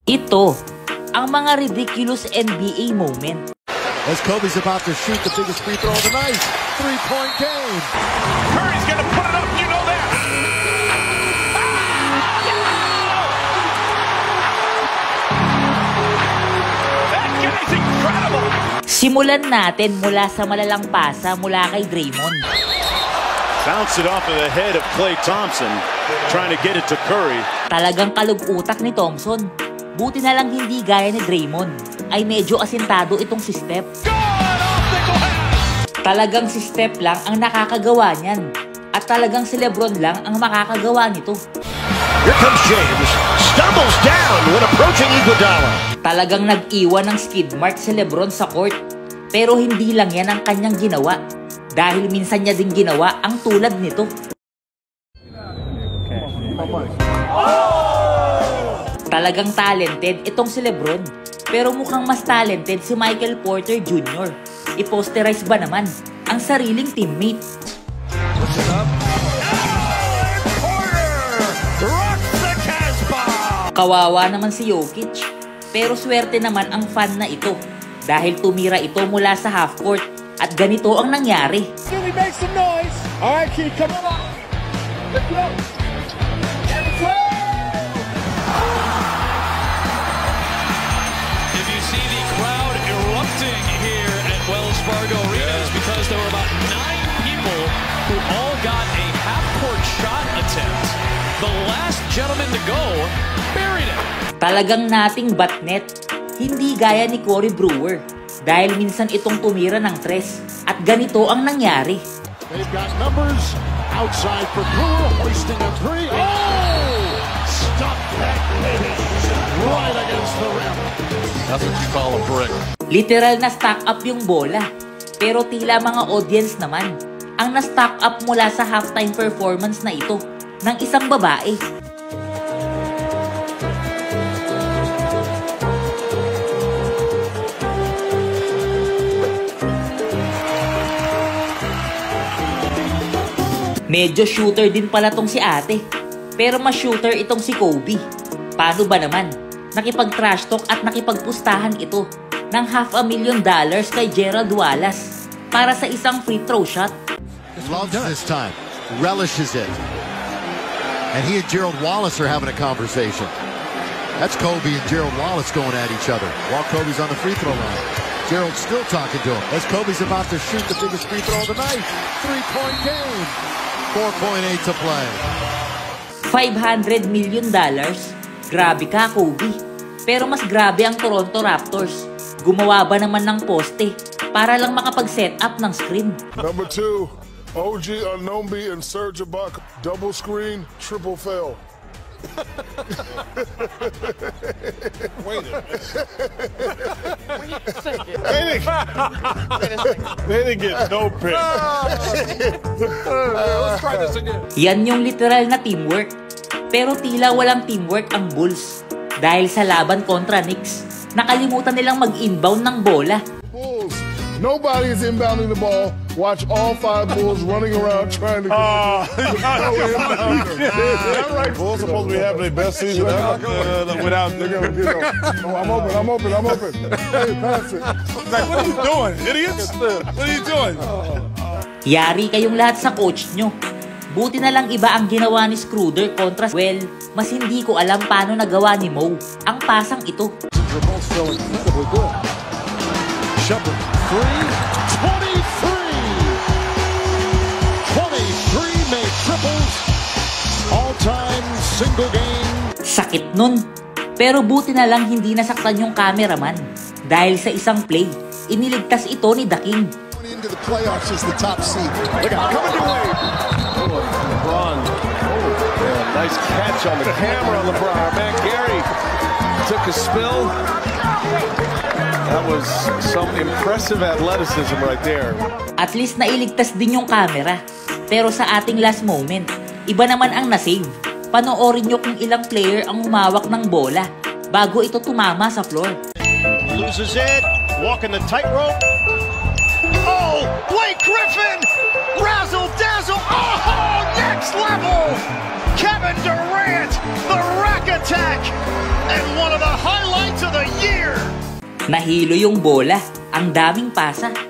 Ito ang mga ridiculous NBA moment. As Kobe's about to shoot the biggest free throw of the night. 3-point game. Curry's gonna put it up, you know that. That guy's incredible. Simulan natin mula sa malalang pasa mula kay Draymond. Bounce it off of the head of Klay Thompson, trying to get it to Curry. Talagang kalug-utak ni Thompson. Buti na lang hindi gaya ni Draymond, ay medyo asintado itong si Steph. Talagang si Steph lang ang nakakagawa niyan. At talagang si LeBron lang ang makakagawa nito. Here comes James, stumbles down when approaching Iguodala. Talagang nag-iwan ng skid mark si LeBron sa court. Pero hindi lang yan ang kanyang ginawa. Dahil minsan niya din ginawa ang tulad nito. Talagang talented itong si LeBron. Pero mukhang mas talented si Michael Porter Jr. I-posterize ba naman ang sariling teammate? Kawawa naman si Jokic. Pero swerte naman ang fan na ito. Dahil tumira ito mula sa half court. At ganito ang nangyari. Can we make some noise? All right, Keith, come on. Let's go. Let's go. If you see the crowd erupting here at Wells Fargo Arena, it's because there were about 9 people who all got a half-court shot attempt. The last gentleman to go buried it. Talagang nating batnet. Hindi gaya ni Corey Brewer. Dahil minsan itong tumira ng tres. At ganito ang nangyari. They've got numbers outside for Brewer, hoisting a three. Oh! Stop that finish right against the rim. That's what you call a brick. Literal na stack up yung bola. Pero tila mga audience naman ang na-stack up mula sa halftime performance na ito ng isang babae. Medyo shooter din pala tong si ate. Pero mas shooter itong si Kobe. Paano ba naman? Nakipag-trash talk at nakipagpustahan ito ng $500,000 kay Gerald Wallace para sa isang free throw shot. Loves this time. Relishes it. And he and Gerald Wallace are having a conversation. That's Kobe and Gerald Wallace going at each other while Kobe's on the free throw line. Gerald's still talking to him as Kobe's about to shoot the biggest free throw of the night. 3-point game. 4.8 to play. $500 million? Grabe ka, Kobe. Pero mas grabe ang Toronto Raptors. Gumawa ba naman ng poste para lang makapag-set up ng screen? Number 2, OG Anunoby and Serge Ibaka. Double screen, triple fail. Wait a minute. They didn't get no pick. Let's try this again. Yan yung literal na teamwork. Pero tila walang teamwork ang Bulls. Dahil sa laban kontra Knicks, nakalimutan nilang mag-inbound ng bola. Bulls, nobody is inbounding the ball. Watch all 5 Bulls running around trying to get Right. Bulls supposed to be having their best season ever without. I'm open. Hey, pass it. Like, what are you doing, idiots? What are you doing? Yari kayong lahat sa coach nyo. Buti na lang iba ang ginawa ni Schroeder kontra, well, mas hindi ko alam paano nagawa ni Mo ang pasang ito. Shepard, 3, 23 made triples. All-time single game. Sakit nun. Pero buti na lang hindi nasaktan yung cameraman. Dahil sa isang play, iniligtas ito ni The King. Into the playoffs as the top seed. Look out, coming to win. LeBron. Nice catch on the camera, LeBron. Man, Gary took a spill. That was some impressive athleticism right there. At least nailigtas din yung camera. Pero sa ating last moment, iba naman ang nasave. Panoorin nyo kung ilang player ang humawak ng bola bago ito tumama sa floor. Loses it. Walking the tightrope. Oh, Blake Griffin! Razzle dazzle! Oh, next level! Kevin Durant, the rack attack, and one of the highlights. Nahilo yung bola. Ang daming pasa.